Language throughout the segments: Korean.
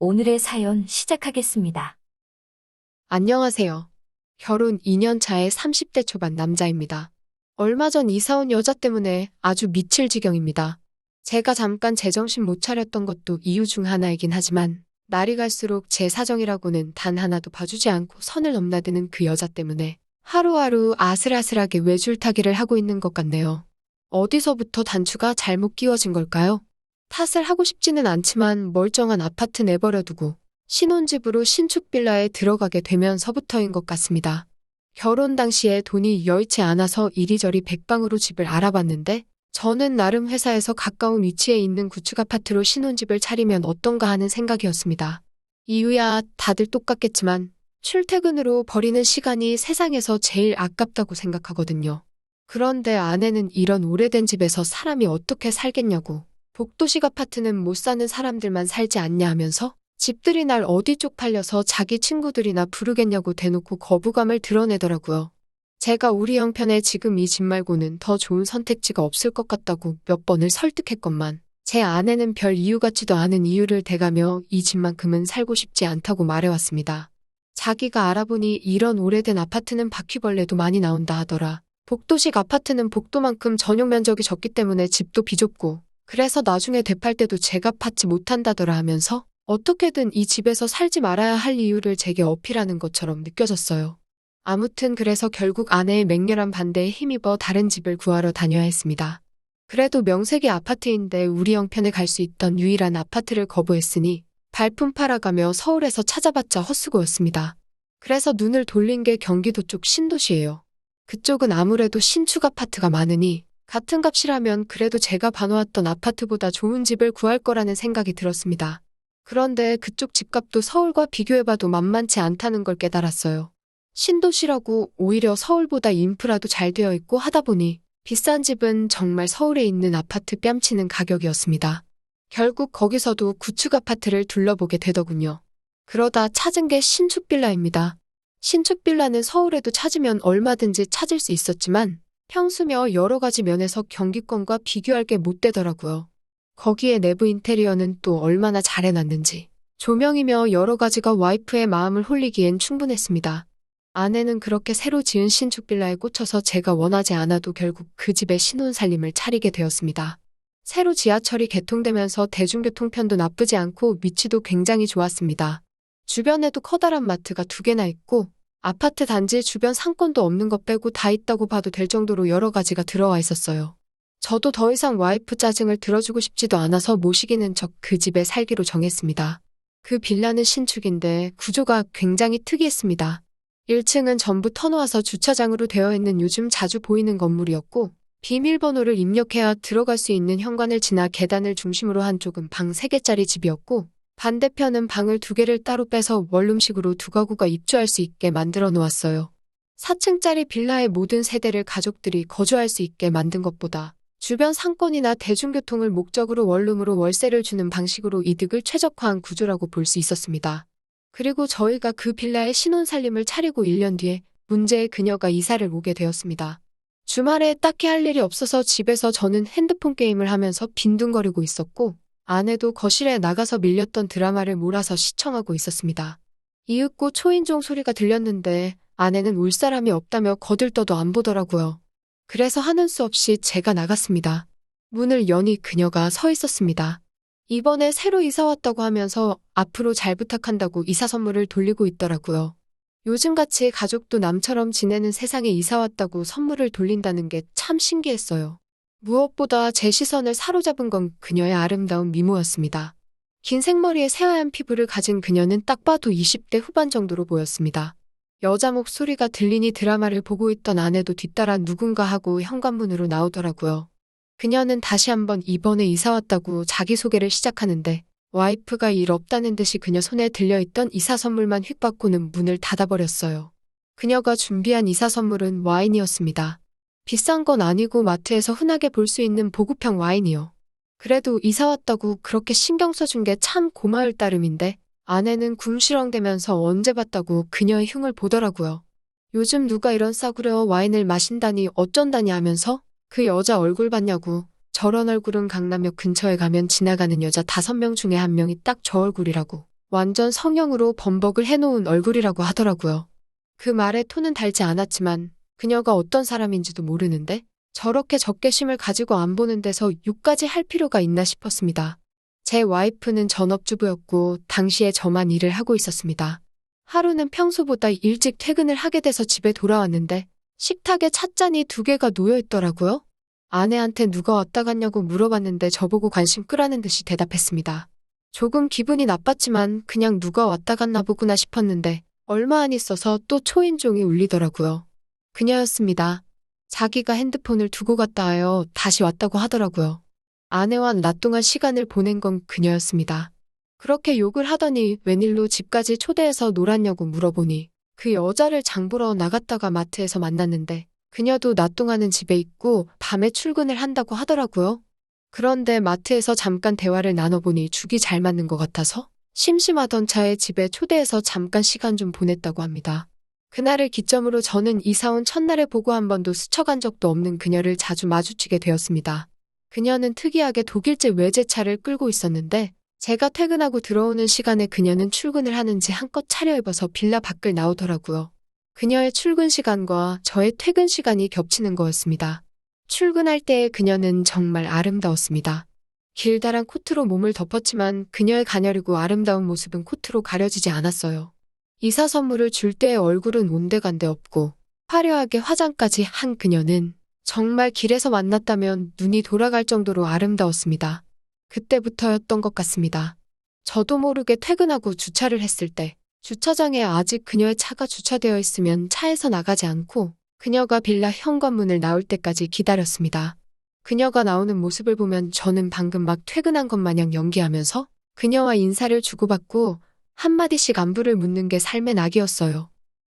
오늘의 사연 시작하겠습니다. 안녕하세요. 결혼 2년 차의 30대 초반 남자입니다. 얼마 전 이사 온 여자 때문에 아주 미칠 지경입니다. 제가 잠깐 제정신 못 차렸던 것도 이유 중 하나이긴 하지만 날이 갈수록 제 사정이라고는 단 하나도 봐주지 않고 선을 넘나드는 그 여자 때문에 하루하루 아슬아슬하게 외줄타기를 하고 있는 것 같네요. 어디서부터 단추가 잘못 끼워진 걸까요? 탓을 하고 싶지는 않지만 멀쩡한 아파트 내버려두고 신혼집으로 신축 빌라에 들어가게 되면서부터인 것 같습니다. 결혼 당시에 돈이 여의치 않아서 이리저리 백방으로 집을 알아봤는데 저는 나름 회사에서 가까운 위치에 있는 구축 아파트로 신혼집을 차리면 어떤가 하는 생각이었습니다. 이유야 다들 똑같겠지만 출퇴근으로 버리는 시간이 세상에서 제일 아깝다고 생각하거든요. 그런데 아내는 이런 오래된 집에서 사람이 어떻게 살겠냐고, 복도식 아파트는 못 사는 사람들만 살지 않냐 하면서 집들이 날 어디 쪽팔려서 자기 친구들이나 부르겠냐고 대놓고 거부감을 드러내더라고요. 제가 우리 형편에 지금 이 집 말고는 더 좋은 선택지가 없을 것 같다고 몇 번을 설득했건만 제 아내는 별 이유 같지도 않은 이유를 대가며 이 집만큼은 살고 싶지 않다고 말해왔습니다. 자기가 알아보니 이런 오래된 아파트는 바퀴벌레도 많이 나온다 하더라. 복도식 아파트는 복도만큼 전용 면적이 적기 때문에 집도 비좁고 그래서 나중에 되팔 때도 제값 받지 못한다더라 하면서 어떻게든 이 집에서 살지 말아야 할 이유를 제게 어필하는 것처럼 느껴졌어요. 아무튼 그래서 결국 아내의 맹렬한 반대에 힘입어 다른 집을 구하러 다녀야 했습니다. 그래도 명색이 아파트인데 우리 형편에 갈 수 있던 유일한 아파트를 거부했으니 발품 팔아가며 서울에서 찾아봤자 헛수고였습니다. 그래서 눈을 돌린 게 경기도 쪽 신도시예요. 그쪽은 아무래도 신축 아파트가 많으니 같은 값이라면 그래도 제가 봐놓았던 아파트보다 좋은 집을 구할 거라는 생각이 들었습니다. 그런데 그쪽 집값도 서울과 비교해봐도 만만치 않다는 걸 깨달았어요. 신도시라고 오히려 서울보다 인프라도 잘 되어 있고 하다 보니 비싼 집은 정말 서울에 있는 아파트 뺨치는 가격이었습니다. 결국 거기서도 구축 아파트를 둘러보게 되더군요. 그러다 찾은 게 신축 빌라입니다. 신축 빌라는 서울에도 찾으면 얼마든지 찾을 수 있었지만 평수며 여러 가지 면에서 경기권과 비교할 게 못 되더라고요. 거기에 내부 인테리어는 또 얼마나 잘 해놨는지 조명이며 여러 가지가 와이프의 마음을 홀리기엔 충분했습니다. 아내는 그렇게 새로 지은 신축 빌라에 꽂혀서 제가 원하지 않아도 결국 그 집에 신혼살림을 차리게 되었습니다. 새로 지하철이 개통되면서 대중교통편도 나쁘지 않고 위치도 굉장히 좋았습니다. 주변에도 커다란 마트가 2개나 있고 아파트 단지 주변 상권도 없는 것 빼고 다 있다고 봐도 될 정도로 여러 가지가 들어와 있었어요. 저도 더 이상 와이프 짜증을 들어주고 싶지도 않아서 모시기는 척 그 집에 살기로 정했습니다. 그 빌라는 신축인데 구조가 굉장히 특이했습니다. 1층은 전부 터놓아서 주차장으로 되어 있는 요즘 자주 보이는 건물이었고 비밀번호를 입력해야 들어갈 수 있는 현관을 지나 계단을 중심으로 한쪽은 방 3개짜리 집이었고 반대편은 방을 2개를 따로 빼서 원룸식으로 2가구가 입주할 수 있게 만들어 놓았어요. 4층짜리 빌라의 모든 세대를 가족들이 거주할 수 있게 만든 것보다 주변 상권이나 대중교통을 목적으로 원룸으로 월세를 주는 방식으로 이득을 최적화한 구조라고 볼 수 있었습니다. 그리고 저희가 그 빌라에 신혼살림을 차리고 1년 뒤에 문제의 그녀가 이사를 오게 되었습니다. 주말에 딱히 할 일이 없어서 집에서 저는 핸드폰 게임을 하면서 빈둥거리고 있었고 아내도 거실에 나가서 밀렸던 드라마를 몰아서 시청하고 있었습니다. 이윽고 초인종 소리가 들렸는데 아내는 올 사람이 없다며 거들떠도 안 보더라고요. 그래서 하는 수 없이 제가 나갔습니다. 문을 여니 그녀가 서 있었습니다. 이번에 새로 이사 왔다고 하면서 앞으로 잘 부탁한다고 이사 선물을 돌리고 있더라고요. 요즘같이 가족도 남처럼 지내는 세상에 이사 왔다고 선물을 돌린다는 게 참 신기했어요. 무엇보다 제 시선을 사로잡은 건 그녀의 아름다운 미모였습니다. 긴 생머리에 새하얀 피부를 가진 그녀는 딱 봐도 20대 후반 정도로 보였습니다. 여자 목소리가 들리니 드라마를 보고 있던 아내도 뒤따라 누군가 하고 현관문으로 나오더라고요. 그녀는 다시 한번 이번에 이사 왔다고 자기소개를 시작하는데 와이프가 일 없다는 듯이 그녀 손에 들려있던 이사 선물만 휙 받고는 문을 닫아버렸어요. 그녀가 준비한 이사 선물은 와인이었습니다. 비싼 건 아니고 마트에서 흔하게 볼 수 있는 보급형 와인이요. 그래도 이사 왔다고 그렇게 신경 써준 게 참 고마울 따름인데 아내는 궁시렁대면서 언제 봤다고 그녀의 흉을 보더라고요. 요즘 누가 이런 싸구려 와인을 마신다니 어쩐다니 하면서 그 여자 얼굴 봤냐고. 저런 얼굴은 강남역 근처에 가면 지나가는 여자 5명 중에 1명이 딱 저 얼굴이라고. 완전 성형으로 범벅을 해놓은 얼굴이라고 하더라고요. 그 말의 톤은 달지 않았지만 그녀가 어떤 사람인지도 모르는데 저렇게 적개심을 가지고 안 보는 데서 욕까지 할 필요가 있나 싶었습니다. 제 와이프는 전업주부였고 당시에 저만 일을 하고 있었습니다. 하루는 평소보다 일찍 퇴근을 하게 돼서 집에 돌아왔는데 식탁에 찻잔이 2개가 놓여 있더라고요. 아내한테 누가 왔다 갔냐고 물어봤는데 저보고 관심 끄라는 듯이 대답했습니다. 조금 기분이 나빴지만 그냥 누가 왔다 갔나 보구나 싶었는데 얼마 안 있어서 또 초인종이 울리더라고요. 그녀였습니다. 자기가 핸드폰을 두고 갔다 하여 다시 왔다고 하더라고요. 아내와 낮 동안 시간을 보낸 건 그녀였습니다. 그렇게 욕을 하더니 웬일로 집까지 초대해서 놀았냐고 물어보니 그 여자를 장 보러 나갔다가 마트에서 만났는데 그녀도 낮 동안은 집에 있고 밤에 출근을 한다고 하더라고요. 그런데 마트에서 잠깐 대화를 나눠보니 죽이 잘 맞는 것 같아서 심심하던 차에 집에 초대해서 잠깐 시간 좀 보냈다고 합니다. 그날을 기점으로 저는 이사 온 첫날에 보고 한 번도 스쳐간 적도 없는 그녀를 자주 마주치게 되었습니다. 그녀는 특이하게 독일제 외제차를 끌고 있었는데 제가 퇴근하고 들어오는 시간에 그녀는 출근을 하는지 한껏 차려입어서 빌라 밖을 나오더라고요. 그녀의 출근 시간과 저의 퇴근 시간이 겹치는 거였습니다. 출근할 때의 그녀는 정말 아름다웠습니다. 길다란 코트로 몸을 덮었지만 그녀의 가녀리고 아름다운 모습은 코트로 가려지지 않았어요. 이사 선물을 줄 때의 얼굴은 온데간데 없고 화려하게 화장까지 한 그녀는 정말 길에서 만났다면 눈이 돌아갈 정도로 아름다웠습니다. 그때부터였던 것 같습니다. 저도 모르게 퇴근하고 주차를 했을 때 주차장에 아직 그녀의 차가 주차되어 있으면 차에서 나가지 않고 그녀가 빌라 현관문을 나올 때까지 기다렸습니다. 그녀가 나오는 모습을 보면 저는 방금 막 퇴근한 것 마냥 연기하면서 그녀와 인사를 주고받고 한마디씩 안부를 묻는 게 삶의 낙이었어요.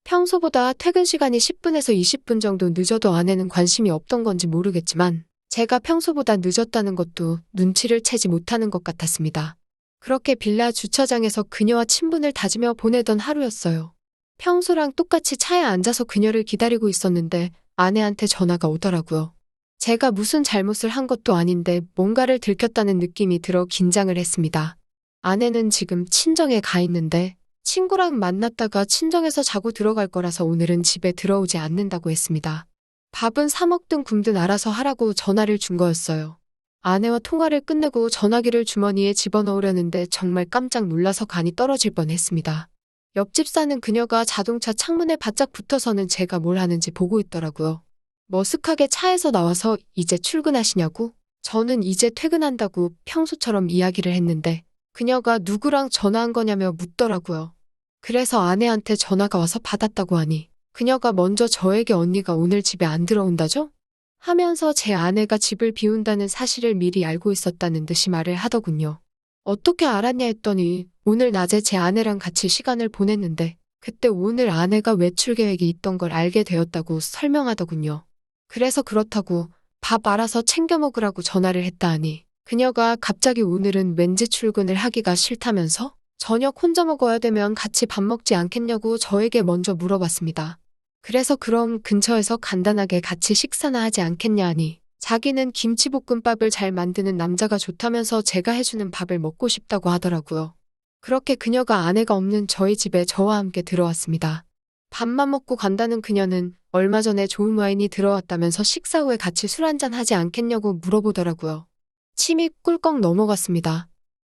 평소보다 퇴근 시간이 10분에서 20분 정도 늦어도 아내는 관심이 없던 건지 모르겠지만 제가 평소보다 늦었다는 것도 눈치를 채지 못하는 것 같았습니다. 그렇게 빌라 주차장에서 그녀와 친분을 다지며 보내던 하루였어요. 평소랑 똑같이 차에 앉아서 그녀를 기다리고 있었는데 아내한테 전화가 오더라고요. 제가 무슨 잘못을 한 것도 아닌데 뭔가를 들켰다는 느낌이 들어 긴장을 했습니다. 아내는 지금 친정에 가 있는데 친구랑 만났다가 친정에서 자고 들어갈 거라서 오늘은 집에 들어오지 않는다고 했습니다. 밥은 사 먹든 굶든 알아서 하라고 전화를 준 거였어요. 아내와 통화를 끝내고 전화기를 주머니에 집어넣으려는데 정말 깜짝 놀라서 간이 떨어질 뻔했습니다. 옆집 사는 그녀가 자동차 창문에 바짝 붙어서는 제가 뭘 하는지 보고 있더라고요. 머쓱하게 차에서 나와서 이제 출근하시냐고? 저는 이제 퇴근한다고 평소처럼 이야기를 했는데 그녀가 누구랑 전화한 거냐며 묻더라고요. 그래서 아내한테 전화가 와서 받았다고 하니 그녀가 먼저 저에게 언니가 오늘 집에 안 들어온다죠? 하면서 제 아내가 집을 비운다는 사실을 미리 알고 있었다는 듯이 말을 하더군요. 어떻게 알았냐 했더니 오늘 낮에 제 아내랑 같이 시간을 보냈는데 그때 오늘 아내가 외출 계획이 있던 걸 알게 되었다고 설명하더군요. 그래서 그렇다고 밥 알아서 챙겨 먹으라고 전화를 했다 하니 그녀가 갑자기 오늘은 왠지 출근을 하기가 싫다면서 저녁 혼자 먹어야 되면 같이 밥 먹지 않겠냐고 저에게 먼저 물어봤습니다. 그래서 그럼 근처에서 간단하게 같이 식사나 하지 않겠냐 하니 자기는 김치볶음밥을 잘 만드는 남자가 좋다면서 제가 해주는 밥을 먹고 싶다고 하더라고요. 그렇게 그녀가 아내가 없는 저희 집에 저와 함께 들어왔습니다. 밥만 먹고 간다는 그녀는 얼마 전에 좋은 와인이 들어왔다면서 식사 후에 같이 술 한잔 하지 않겠냐고 물어보더라고요. 침이 꿀꺽 넘어갔습니다.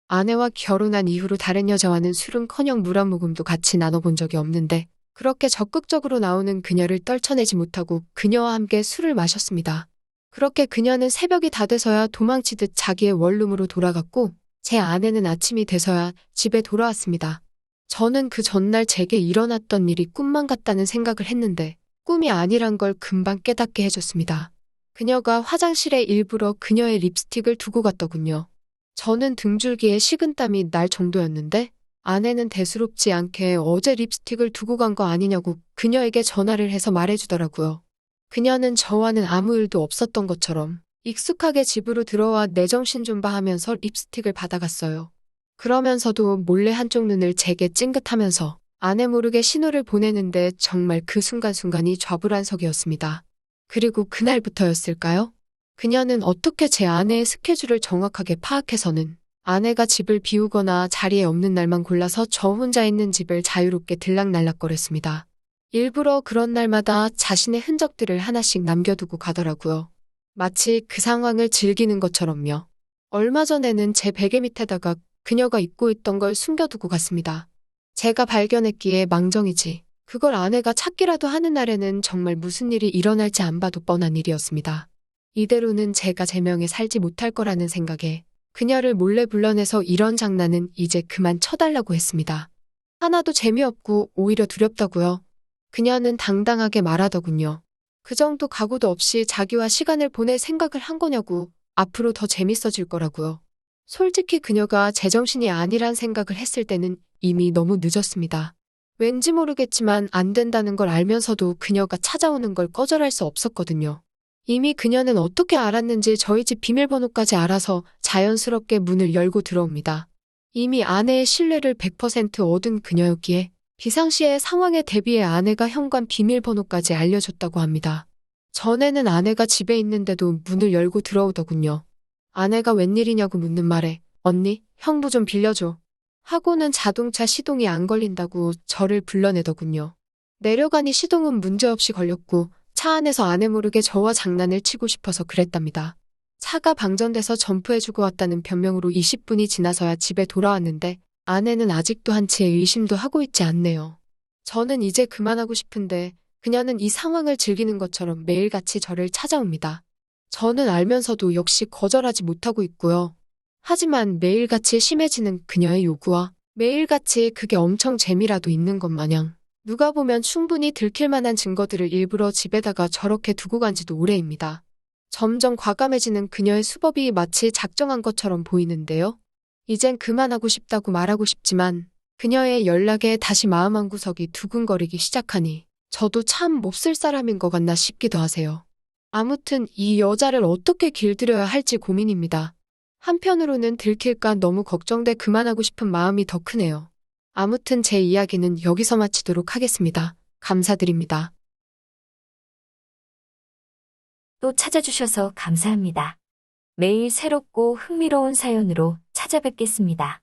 아내와 결혼한 이후로 다른 여자와는 술은커녕 물 한 모금도 같이 나눠본 적이 없는데 그렇게 적극적으로 나오는 그녀를 떨쳐내지 못하고 그녀와 함께 술을 마셨습니다. 그렇게 그녀는 새벽이 다 돼서야 도망치듯 자기의 원룸으로 돌아갔고 제 아내는 아침이 돼서야 집에 돌아왔습니다. 저는 그 전날 제게 일어났던 일이 꿈만 같다는 생각을 했는데 꿈이 아니란 걸 금방 깨닫게 해줬습니다. 그녀가 화장실에 일부러 그녀의 립스틱을 두고 갔더군요. 저는 등줄기에 식은땀이 날 정도였는데 아내는 대수롭지 않게 어제 립스틱을 두고 간 거 아니냐고 그녀에게 전화를 해서 말해주더라고요. 그녀는 저와는 아무 일도 없었던 것처럼 익숙하게 집으로 들어와 내 정신 좀 봐 하면서 립스틱을 받아갔어요. 그러면서도 몰래 한쪽 눈을 제게 찡긋하면서 아내 모르게 신호를 보내는데 정말 그 순간순간이 좌불안석이었습니다. 그리고 그날부터였을까요? 그녀는 어떻게 제 아내의 스케줄을 정확하게 파악해서는 아내가 집을 비우거나 자리에 없는 날만 골라서 저 혼자 있는 집을 자유롭게 들락날락거렸습니다. 일부러 그런 날마다 자신의 흔적들을 하나씩 남겨두고 가더라고요. 마치 그 상황을 즐기는 것처럼요. 얼마 전에는 제 베개 밑에다가 그녀가 입고 있던 걸 숨겨두고 갔습니다. 제가 발견했기에 망정이지. 그걸 아내가 찾기라도 하는 날에는 정말 무슨 일이 일어날지 안 봐도 뻔한 일이었습니다. 이대로는 제가 제명에 살지 못할 거라는 생각에 그녀를 몰래 불러내서 이런 장난은 이제 그만 쳐달라고 했습니다. 하나도 재미없고 오히려 두렵다고요. 그녀는 당당하게 말하더군요. 그 정도 각오도 없이 자기와 시간을 보낼 생각을 한 거냐고. 앞으로 더 재밌어질 거라고요. 솔직히 그녀가 제정신이 아니란 생각을 했을 때는 이미 너무 늦었습니다. 왠지 모르겠지만 안 된다는 걸 알면서도 그녀가 찾아오는 걸 거절할 수 없었거든요. 이미 그녀는 어떻게 알았는지 저희 집 비밀번호까지 알아서 자연스럽게 문을 열고 들어옵니다. 이미 아내의 신뢰를 100% 얻은 그녀였기에 비상시의 상황에 대비해 아내가 현관 비밀번호까지 알려줬다고 합니다. 전에는 아내가 집에 있는데도 문을 열고 들어오더군요. 아내가 웬일이냐고 묻는 말에 언니, 형부 좀 빌려줘. 하고는 자동차 시동이 안 걸린다고 저를 불러내더군요. 내려가니 시동은 문제없이 걸렸고 차 안에서 아내 모르게 저와 장난을 치고 싶어서 그랬답니다. 차가 방전돼서 점프해주고 왔다는 변명으로 20분이 지나서야 집에 돌아왔는데 아내는 아직도 한치의 의심도 하고 있지 않네요. 저는 이제 그만하고 싶은데 그녀는 이 상황을 즐기는 것처럼 매일같이 저를 찾아옵니다. 저는 알면서도 역시 거절하지 못하고 있고요. 하지만 매일같이 심해지는 그녀의 요구와 매일같이 그게 엄청 재미라도 있는 것 마냥 누가 보면 충분히 들킬 만한 증거들을 일부러 집에다가 저렇게 두고 간 지도 오래입니다. 점점 과감해지는 그녀의 수법이 마치 작정한 것처럼 보이는데요. 이젠 그만하고 싶다고 말하고 싶지만 그녀의 연락에 다시 마음 한구석이 두근거리기 시작하니 저도 참 몹쓸 사람인 것 같나 싶기도 하세요. 아무튼 이 여자를 어떻게 길들여야 할지 고민입니다. 한편으로는 들킬까 너무 걱정돼 그만하고 싶은 마음이 더 크네요. 아무튼 제 이야기는 여기서 마치도록 하겠습니다. 감사드립니다. 또 찾아주셔서 감사합니다. 매일 새롭고 흥미로운 사연으로 찾아뵙겠습니다.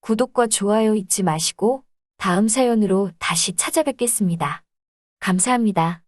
구독과 좋아요 잊지 마시고 다음 사연으로 다시 찾아뵙겠습니다. 감사합니다.